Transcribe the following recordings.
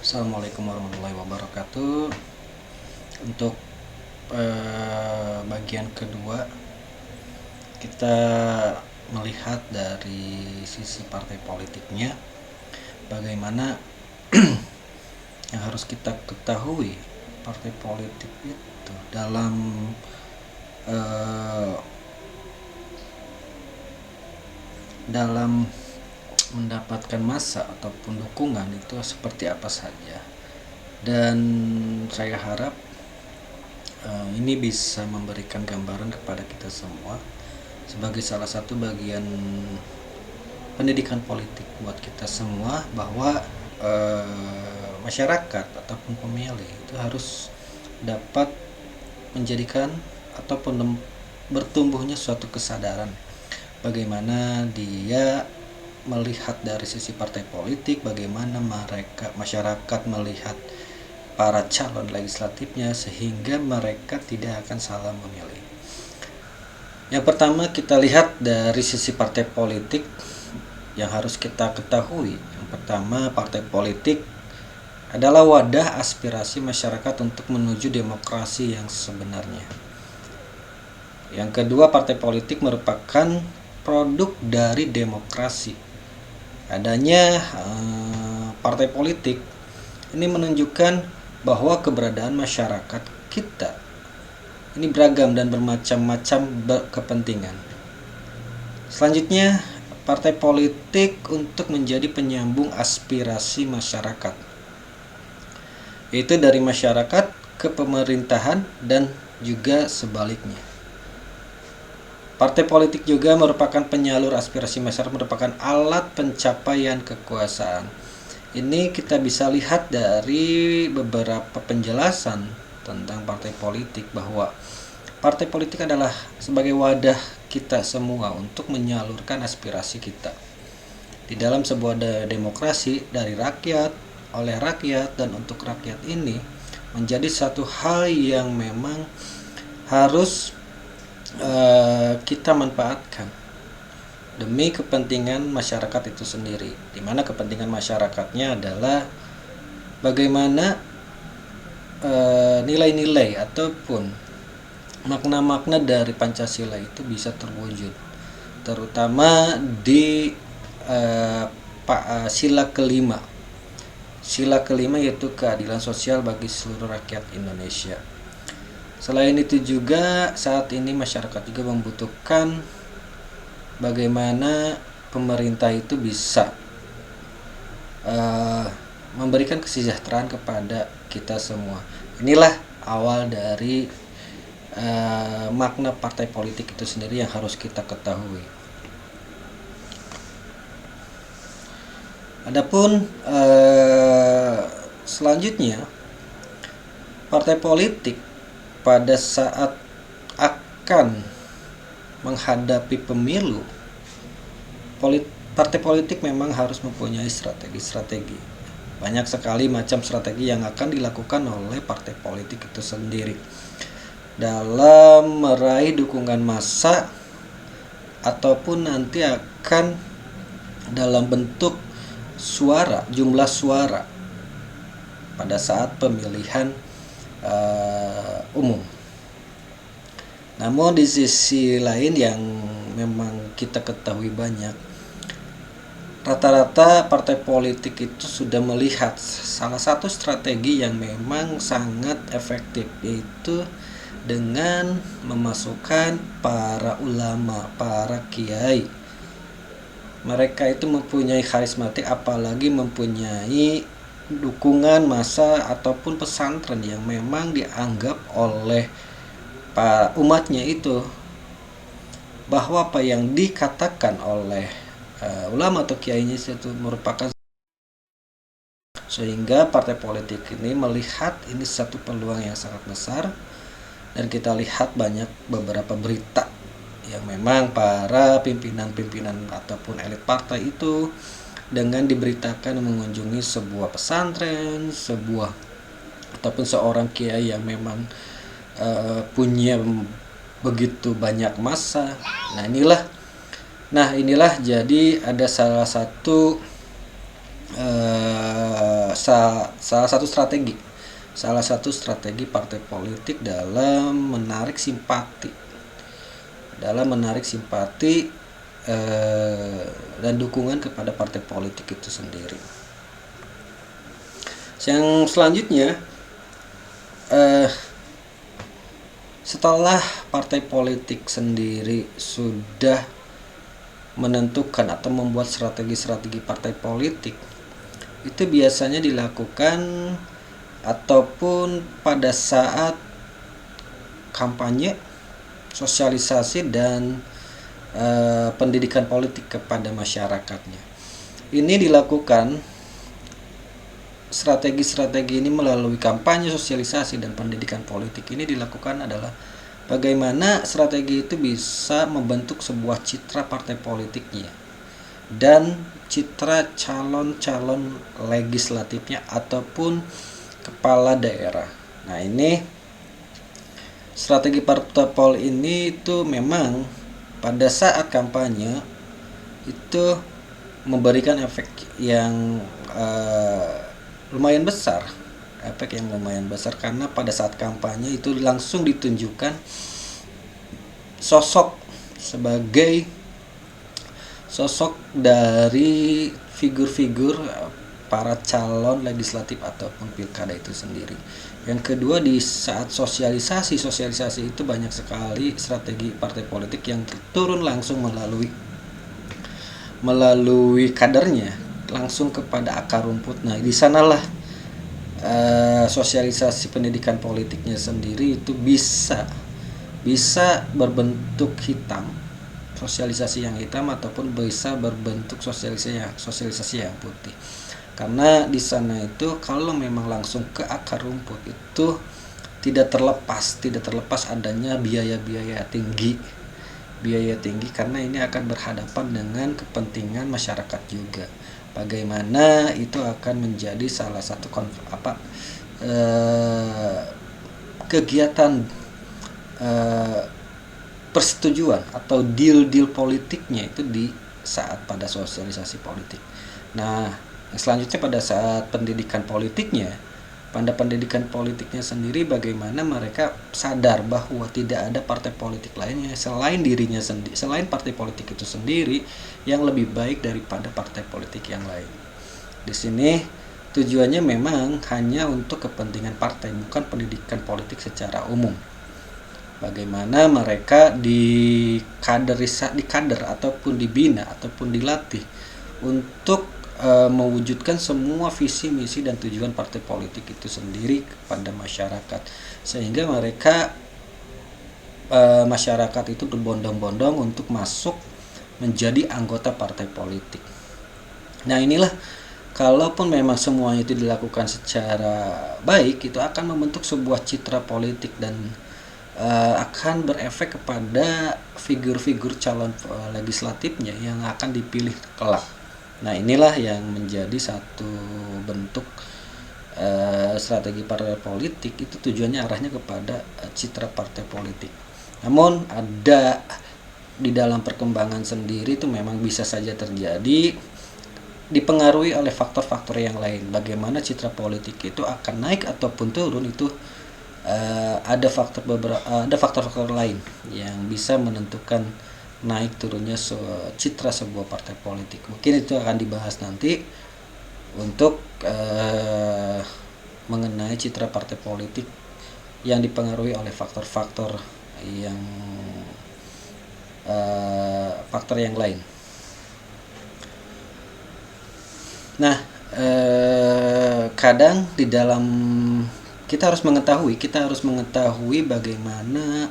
Assalamualaikum warahmatullahi wabarakatuh. Untuk bagian kedua, kita melihat dari sisi partai politiknya, bagaimana yang harus kita ketahui partai politik itu dalam eh, dalam mendapatkan massa ataupun dukungan itu seperti apa saja. Dan saya harap ini bisa memberikan gambaran kepada kita semua sebagai salah satu bagian pendidikan politik buat kita semua, bahwa masyarakat ataupun pemilih itu harus dapat menjadikan ataupun bertumbuhnya suatu kesadaran bagaimana dia melihat dari sisi partai politik, bagaimana masyarakat melihat para calon legislatifnya, sehingga mereka tidak akan salah memilih. Yang pertama, kita lihat dari sisi partai politik yang harus kita ketahui. Yang pertama, partai politik adalah wadah aspirasi masyarakat untuk menuju demokrasi yang sebenarnya. Yang kedua, partai politik merupakan produk dari demokrasi. Adanya partai politik ini menunjukkan bahwa keberadaan masyarakat kita ini beragam dan bermacam-macam kepentingan. Selanjutnya, partai politik untuk menjadi penyambung aspirasi masyarakat, yaitu dari masyarakat ke pemerintahan dan juga sebaliknya. Partai politik juga merupakan penyalur aspirasi masyarakat, merupakan alat pencapaian kekuasaan. Ini kita bisa lihat dari beberapa penjelasan tentang partai politik, bahwa partai politik adalah sebagai wadah kita semua untuk menyalurkan aspirasi kita di dalam sebuah demokrasi, dari rakyat, oleh rakyat, dan untuk rakyat. Ini menjadi satu hal yang memang harus kita manfaatkan demi kepentingan masyarakat itu sendiri, di mana kepentingan masyarakatnya adalah bagaimana nilai-nilai ataupun makna-makna dari Pancasila itu bisa terwujud, terutama di sila kelima. Sila kelima yaitu keadilan sosial bagi seluruh rakyat Indonesia. Selain itu juga saat ini masyarakat juga membutuhkan bagaimana pemerintah itu bisa memberikan kesejahteraan kepada kita semua. Inilah awal dari makna partai politik itu sendiri yang harus kita ketahui. Adapun selanjutnya, partai politik pada saat akan menghadapi pemilu, partai politik memang harus mempunyai strategi. Banyak sekali macam strategi yang akan dilakukan oleh partai politik itu sendiri dalam meraih dukungan massa, ataupun nanti akan dalam bentuk suara, jumlah suara pada saat pemilihan umum. Namun di sisi lain yang memang kita ketahui banyak, rata-rata partai politik itu sudah melihat salah satu strategi yang memang sangat efektif, yaitu dengan memasukkan para ulama, para kiai. Mereka itu mempunyai karismatik, apalagi mempunyai dukungan massa ataupun pesantren yang memang dianggap oleh umatnya itu bahwa apa yang dikatakan oleh ulama atau kiainya itu merupakan, sehingga partai politik ini melihat ini satu peluang yang sangat besar. Dan kita lihat banyak beberapa berita yang memang para pimpinan-pimpinan ataupun elit partai itu dengan diberitakan mengunjungi sebuah pesantren, sebuah ataupun seorang kiai yang memang punya begitu banyak massa. Nah inilah jadi ada salah satu salah satu strategi partai politik dalam menarik simpati dan dukungan kepada partai politik itu sendiri. Yang selanjutnya, setelah partai politik sendiri sudah menentukan atau membuat strategi partai politik, itu biasanya dilakukan ataupun pada saat kampanye, sosialisasi dan pendidikan politik kepada masyarakatnya. Ini dilakukan strategi ini melalui kampanye, sosialisasi dan pendidikan politik ini dilakukan adalah bagaimana strategi itu bisa membentuk sebuah citra partai politiknya dan citra calon-calon legislatifnya ataupun kepala daerah. Nah, ini strategi partai politik ini itu memang pada saat kampanye itu memberikan efek yang lumayan besar karena pada saat kampanye itu langsung ditunjukkan sosok dari figur-figur para calon legislatif ataupun pilkada itu sendiri. Yang kedua, di saat sosialisasi itu banyak sekali strategi partai politik yang turun langsung melalui kadernya langsung kepada akar rumput. Nah, di sanalah sosialisasi pendidikan politiknya sendiri itu bisa berbentuk hitam, sosialisasi yang hitam, ataupun bisa berbentuk sosialisasi yang putih. Karena di sana itu kalau memang langsung ke akar rumput itu tidak terlepas adanya biaya tinggi karena ini akan berhadapan dengan kepentingan masyarakat juga. Bagaimana itu akan menjadi salah satu kegiatan persetujuan atau deal politiknya itu di saat pada sosialisasi politik. Nah, selanjutnya pada saat pendidikan politiknya sendiri, bagaimana mereka sadar bahwa tidak ada partai politik lainnya selain partai politik itu sendiri yang lebih baik daripada partai politik yang lain. Di sini tujuannya memang hanya untuk kepentingan partai, bukan pendidikan politik secara umum. Bagaimana mereka dikader ataupun dibina ataupun dilatih untuk mewujudkan semua visi, misi dan tujuan partai politik itu sendiri kepada masyarakat, sehingga masyarakat itu berbondong-bondong untuk masuk menjadi anggota partai politik. Nah, inilah kalaupun memang semuanya itu dilakukan secara baik, itu akan membentuk sebuah citra politik dan akan berefek kepada figur-figur calon legislatifnya yang akan dipilih kelak. Nah, inilah yang menjadi satu bentuk strategi partai politik, itu tujuannya arahnya kepada citra partai politik. Namun ada di dalam perkembangan sendiri itu memang bisa saja terjadi dipengaruhi oleh faktor-faktor yang lain. Bagaimana citra politik itu akan naik ataupun turun itu ada faktor-faktor lain yang bisa menentukan naik turunnya citra sebuah partai politik. Mungkin itu akan dibahas nanti untuk mengenai citra partai politik yang dipengaruhi oleh faktor-faktor yang lain. Nah, kadang di dalam kita harus mengetahui bagaimana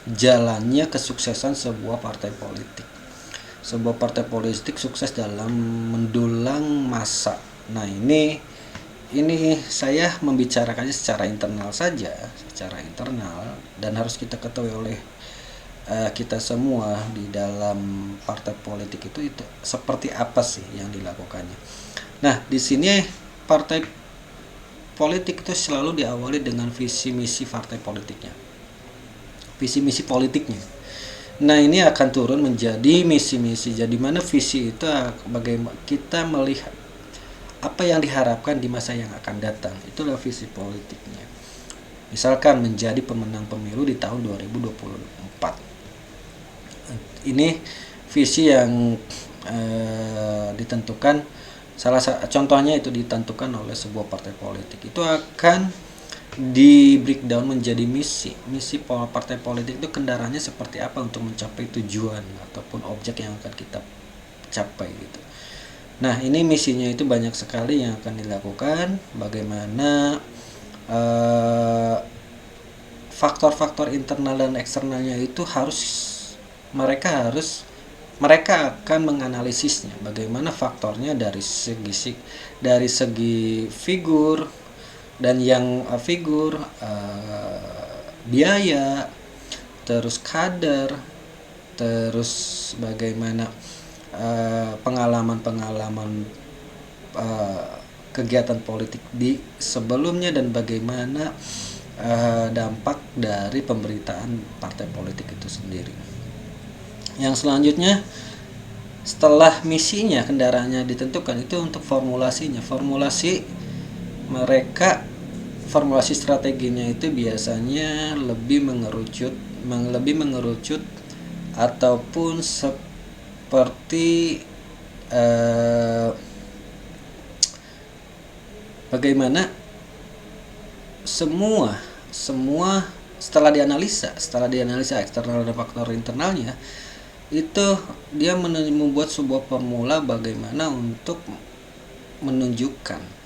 jalannya kesuksesan sebuah partai politik. Sebuah partai politik sukses dalam mendulang massa. Nah, ini saya membicarakannya secara internal dan harus kita ketahui oleh kita semua di dalam partai politik itu seperti apa sih yang dilakukannya. Nah, di sini partai politik itu selalu diawali dengan visi misi partai politiknya. Visi misi politiknya. Nah, ini akan turun menjadi misi-misi. Jadi mana visi itu bagaimana kita melihat apa yang diharapkan di masa yang akan datang. Itulah visi politiknya. Misalkan menjadi pemenang pemilu di tahun 2024. Ini visi yang ditentukan, contohnya itu ditentukan oleh sebuah partai politik. Itu akan di breakdown menjadi misi partai politik itu kendaraannya seperti apa untuk mencapai tujuan ataupun objek yang akan kita capai gitu. Nah, ini misinya itu banyak sekali yang akan dilakukan. Bagaimana faktor-faktor internal dan eksternalnya itu mereka akan menganalisisnya. Bagaimana faktornya dari segi figur, dan yang figur, biaya, terus kader, terus bagaimana pengalaman kegiatan politik di sebelumnya, dan bagaimana dampak dari pemberitaan partai politik itu sendiri. Yang selanjutnya, setelah misinya, kendaraannya ditentukan, itu untuk formulasi strateginya itu biasanya lebih mengerucut ataupun seperti bagaimana semua setelah dianalisa eksternal dan faktor internalnya, itu dia membuat sebuah formula bagaimana untuk menunjukkan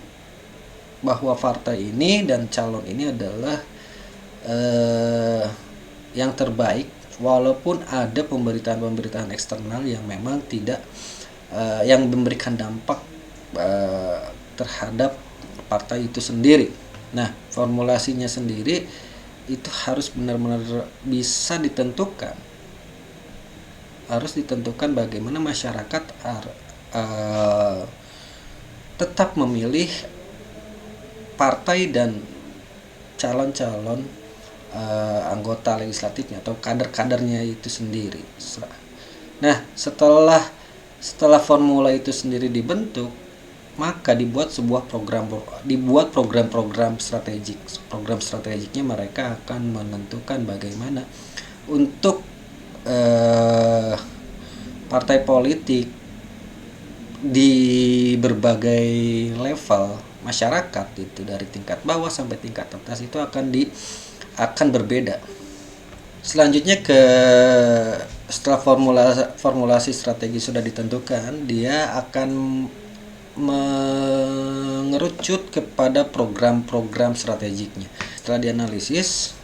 bahwa partai ini dan calon ini adalah yang terbaik, walaupun ada pemberitaan eksternal yang memang tidak yang memberikan dampak terhadap partai itu sendiri. Nah, formulasinya sendiri itu harus benar-benar bisa ditentukan. Harus ditentukan bagaimana masyarakat tetap memilih partai dan calon-calon anggota legislatifnya atau kader-kadernya itu sendiri. Nah, setelah formula itu sendiri dibentuk, maka dibuat program-program strategik. Program strategiknya mereka akan menentukan bagaimana untuk partai politik di berbagai level masyarakat itu, dari tingkat bawah sampai tingkat atas, itu akan berbeda. Selanjutnya setelah formulasi strategi sudah ditentukan, dia akan mengerucut kepada program-program strategiknya. Setelah dianalisis,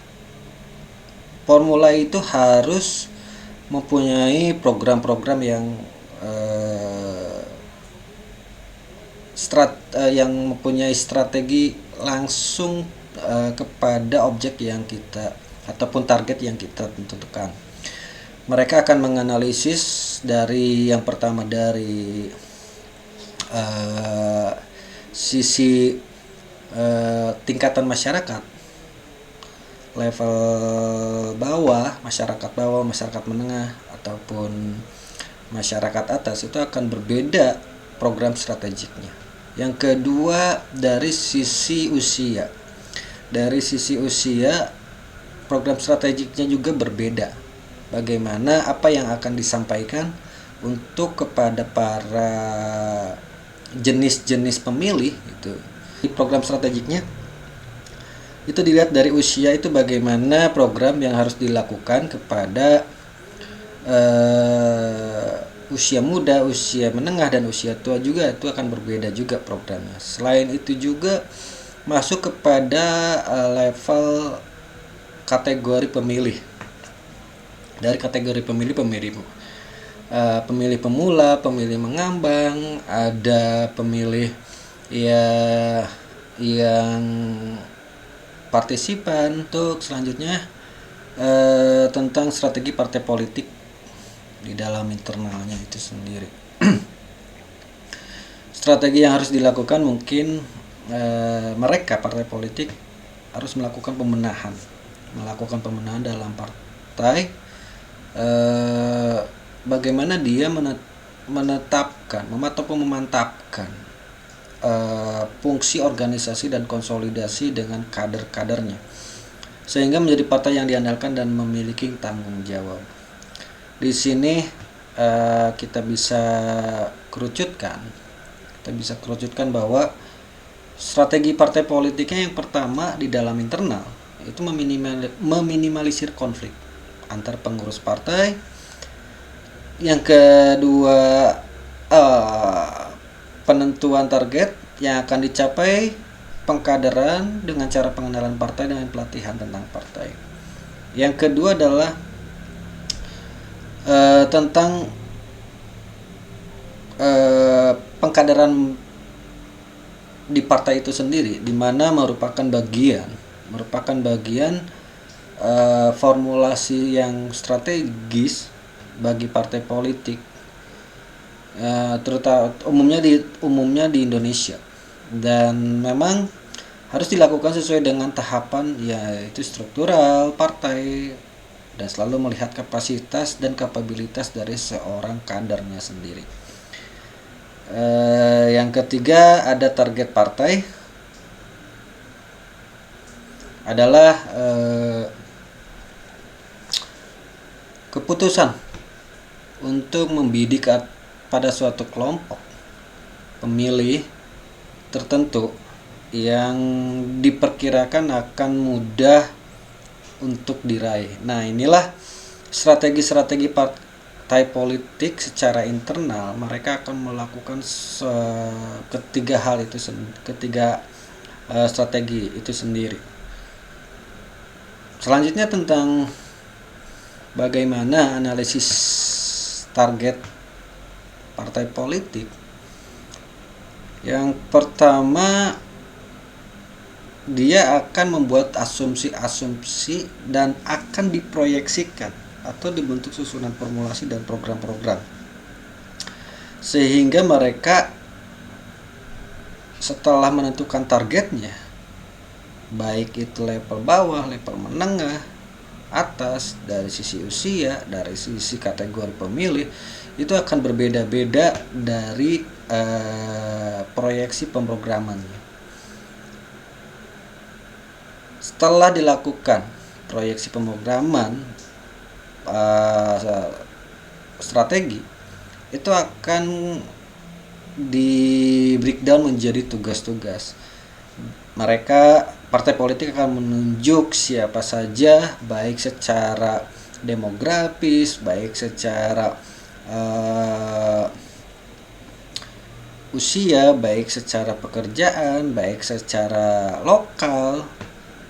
formula itu harus mempunyai program-program yang yang mempunyai strategi langsung kepada objek yang kita ataupun target yang kita tentukan. Mereka akan menganalisis dari yang pertama dari sisi tingkatan masyarakat, level bawah, masyarakat menengah ataupun masyarakat atas, itu akan berbeda program strategiknya. Yang kedua, dari sisi usia. Dari sisi usia, program strategiknya juga berbeda. Bagaimana apa yang akan disampaikan untuk kepada para jenis-jenis pemilih itu. Di program strategiknya itu dilihat dari usia, itu bagaimana program yang harus dilakukan kepada usia muda, usia menengah, dan usia tua juga. Itu akan berbeda juga programnya. Selain itu juga masuk kepada level kategori pemilih. Dari kategori pemilih pemula, pemilih mengambang, ada pemilih yang partisipan. Untuk selanjutnya tentang strategi partai politik di dalam internalnya itu sendiri. Strategi yang harus dilakukan, mungkin mereka partai politik harus melakukan pembenahan dalam partai. Bagaimana dia memantapkan fungsi organisasi dan konsolidasi dengan kader-kadernya, sehingga menjadi partai yang diandalkan dan memiliki tanggung jawab. Di sini kita bisa kerucutkan bahwa strategi partai politiknya yang pertama di dalam internal itu meminimalisir konflik antar pengurus partai. Yang kedua, penentuan target yang akan dicapai, pengkaderan dengan cara pengenalan partai dengan pelatihan tentang partai. Yang kedua adalah tentang pengkaderan di partai itu sendiri, di mana merupakan bagian formulasi yang strategis bagi partai politik, terutama umumnya di Indonesia, dan memang harus dilakukan sesuai dengan tahapan, yaitu struktural partai, dan selalu melihat kapasitas dan kapabilitas dari seorang kadernya sendiri. Yang ketiga, ada target partai adalah keputusan untuk membidik pada suatu kelompok pemilih tertentu yang diperkirakan akan mudah untuk diraih. Nah, inilah strategi-strategi partai politik secara internal. Mereka akan melakukan ketiga strategi itu sendiri. Selanjutnya tentang bagaimana analisis target partai politik. Yang pertama, dia akan membuat asumsi-asumsi dan akan diproyeksikan atau dibentuk susunan formulasi dan program-program, sehingga mereka setelah menentukan targetnya, baik itu level bawah, level menengah, atas, dari sisi usia, dari sisi kategori pemilih, itu akan berbeda-beda dari proyeksi pemrogramannya. Setelah dilakukan proyeksi pemrograman strategi, itu akan di breakdown menjadi tugas-tugas. Partai politik akan menunjuk siapa saja, baik secara demografis, baik secara usia, baik secara pekerjaan, baik secara lokal.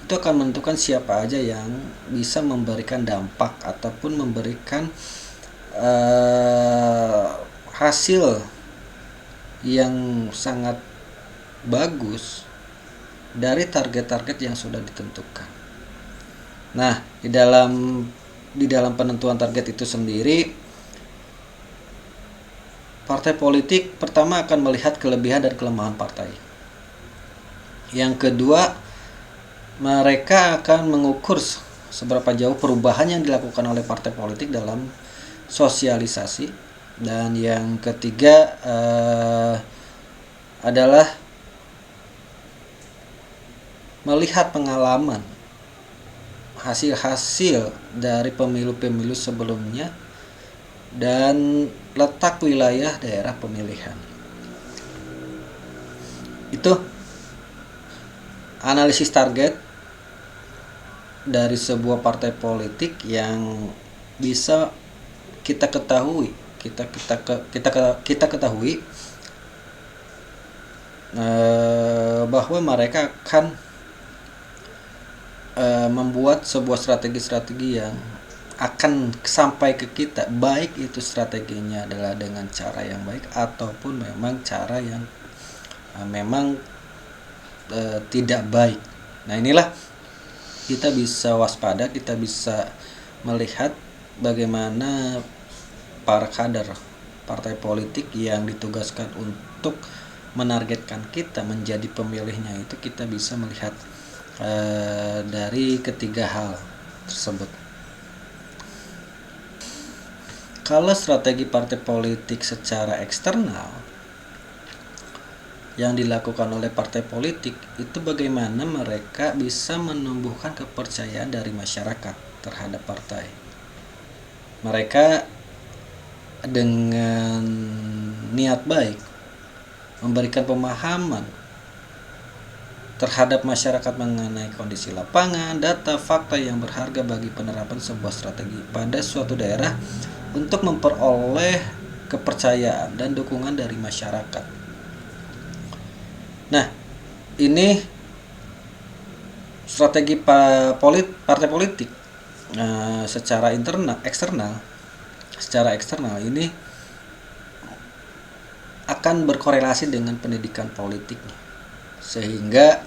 Itu akan menentukan siapa aja yang bisa memberikan dampak ataupun memberikan hasil yang sangat bagus dari target-target yang sudah ditentukan. Nah, di dalam penentuan target itu sendiri, partai politik pertama akan melihat kelebihan dan kelemahan partai. Yang kedua, mereka akan mengukur seberapa jauh perubahan yang dilakukan oleh partai politik dalam sosialisasi. Dan yang ketiga adalah melihat pengalaman, hasil-hasil dari pemilu-pemilu sebelumnya, dan letak wilayah daerah pemilihan. Itu analisis target dari sebuah partai politik yang bisa kita ketahui bahwa mereka akan membuat sebuah strategi-strategi yang akan sampai ke kita, baik itu strateginya adalah dengan cara yang baik ataupun memang cara yang memang tidak baik. Nah, inilah kita bisa waspada, kita bisa melihat bagaimana para kader partai politik yang ditugaskan untuk menargetkan kita menjadi pemilihnya itu, kita bisa melihat dari ketiga hal tersebut. Kalau strategi partai politik secara eksternal, yang dilakukan oleh partai politik itu bagaimana mereka bisa menumbuhkan kepercayaan dari masyarakat terhadap partai. Mereka dengan niat baik memberikan pemahaman terhadap masyarakat mengenai kondisi lapangan, data, fakta yang berharga bagi penerapan sebuah strategi pada suatu daerah untuk memperoleh kepercayaan dan dukungan dari masyarakat. Nah, ini strategi partai politik secara eksternal ini akan berkorelasi dengan pendidikan politiknya, sehingga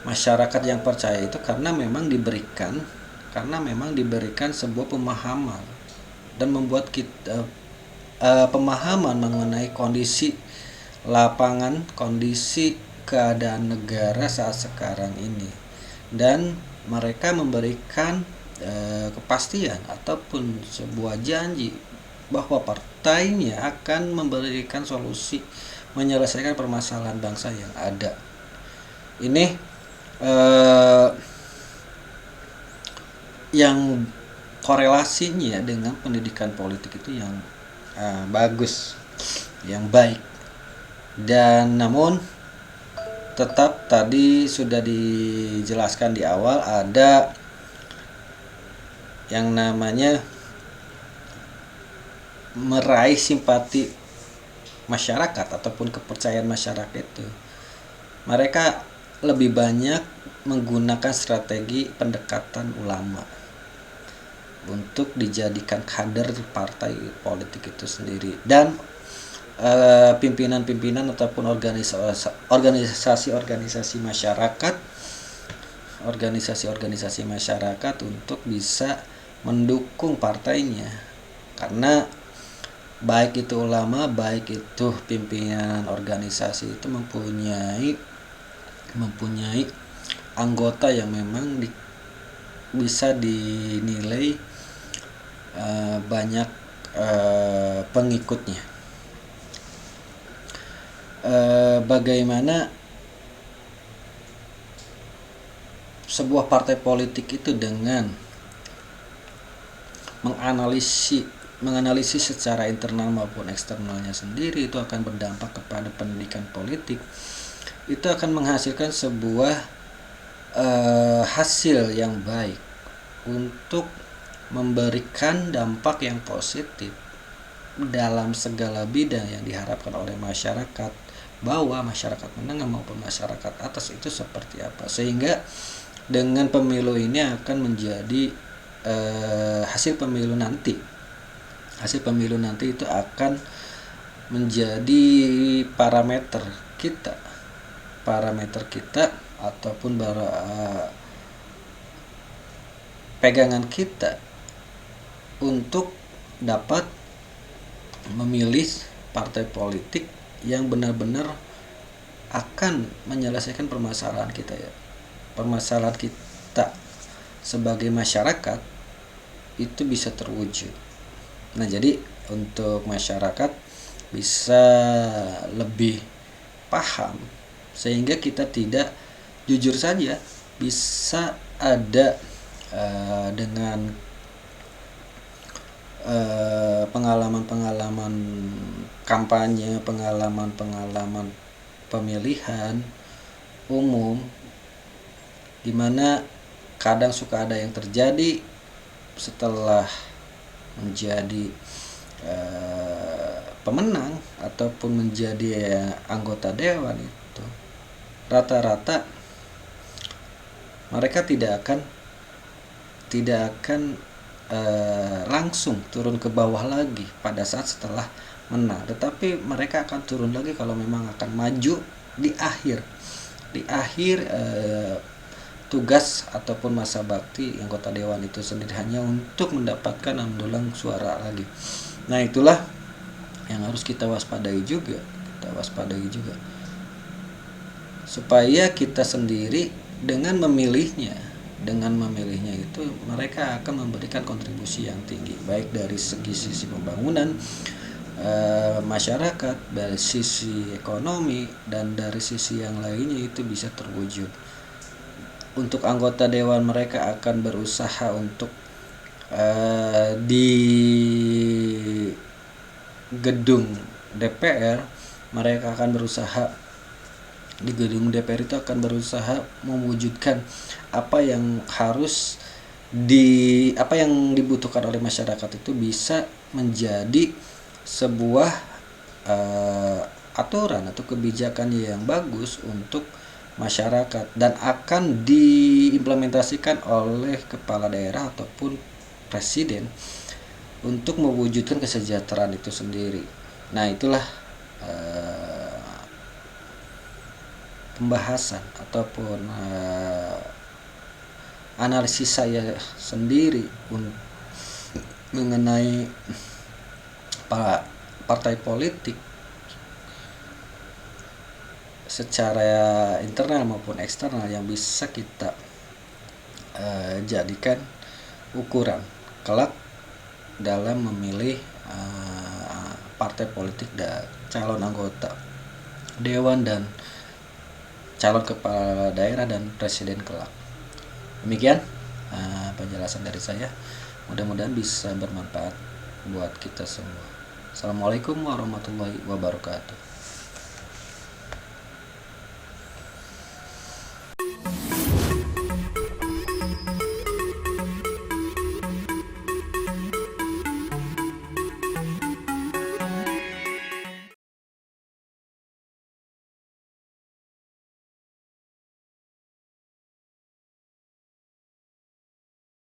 masyarakat yang percaya itu karena memang diberikan sebuah pemahaman dan membuat kita pemahaman mengenai kondisi lapangan, kondisi keadaan negara saat sekarang ini, dan mereka memberikan kepastian ataupun sebuah janji bahwa partainya akan memberikan solusi menyelesaikan permasalahan bangsa yang ada. Ini yang korelasinya dengan pendidikan politik itu yang bagus, yang baik. Dan namun tetap tadi sudah dijelaskan di awal, ada yang namanya meraih simpati masyarakat ataupun kepercayaan masyarakat itu. Mereka lebih banyak menggunakan strategi pendekatan ulama untuk dijadikan kader partai politik itu sendiri, dan pimpinan-pimpinan ataupun organisasi masyarakat untuk bisa mendukung partainya, karena baik itu ulama, baik itu pimpinan organisasi itu mempunyai anggota yang memang bisa dinilai banyak pengikutnya. Bagaimana sebuah partai politik itu dengan menganalisis secara internal maupun eksternalnya sendiri itu akan berdampak kepada pendidikan politik, itu akan menghasilkan sebuah hasil yang baik untuk memberikan dampak yang positif dalam segala bidang yang diharapkan oleh masyarakat, bahwa masyarakat menengah maupun masyarakat atas itu seperti apa, sehingga dengan pemilu ini akan menjadi hasil pemilu nanti itu akan menjadi parameter kita ataupun pegangan kita untuk dapat memilih partai politik yang benar-benar akan menyelesaikan permasalahan kita sebagai masyarakat itu bisa terwujud. Nah, jadi untuk masyarakat bisa lebih paham, sehingga kita tidak jujur saja bisa ada dengan pengalaman kampanye, pengalaman pemilihan umum, di mana kadang suka ada yang terjadi setelah menjadi pemenang ataupun menjadi anggota dewan, itu rata-rata mereka tidak akan langsung turun ke bawah lagi pada saat setelah menang, tetapi mereka akan turun lagi kalau memang akan maju di akhir tugas ataupun masa bakti anggota dewan itu sendiri, hanya untuk mendapatkan mendulang suara lagi. Nah, itulah yang harus kita waspadai juga supaya kita sendiri dengan memilihnya itu mereka akan memberikan kontribusi yang tinggi, baik dari sisi pembangunan masyarakat, dari sisi ekonomi dan dari sisi yang lainnya itu bisa terwujud. Untuk anggota dewan, mereka akan berusaha untuk di gedung DPR, mereka akan berusaha di gedung DPR itu akan berusaha mewujudkan apa yang harus apa yang dibutuhkan oleh masyarakat itu bisa menjadi sebuah aturan atau kebijakan yang bagus untuk masyarakat dan akan diimplementasikan oleh kepala daerah ataupun presiden untuk mewujudkan kesejahteraan itu sendiri. Nah, itulah pembahasan ataupun analisis saya sendiri mengenai partai politik secara internal maupun eksternal yang bisa kita jadikan ukuran kelak dalam memilih partai politik dan calon anggota dewan dan calon kepala daerah dan presiden kelak. Demikian penjelasan dari saya, mudah-mudahan bisa bermanfaat buat kita semua. Assalamualaikum warahmatullahi wabarakatuh.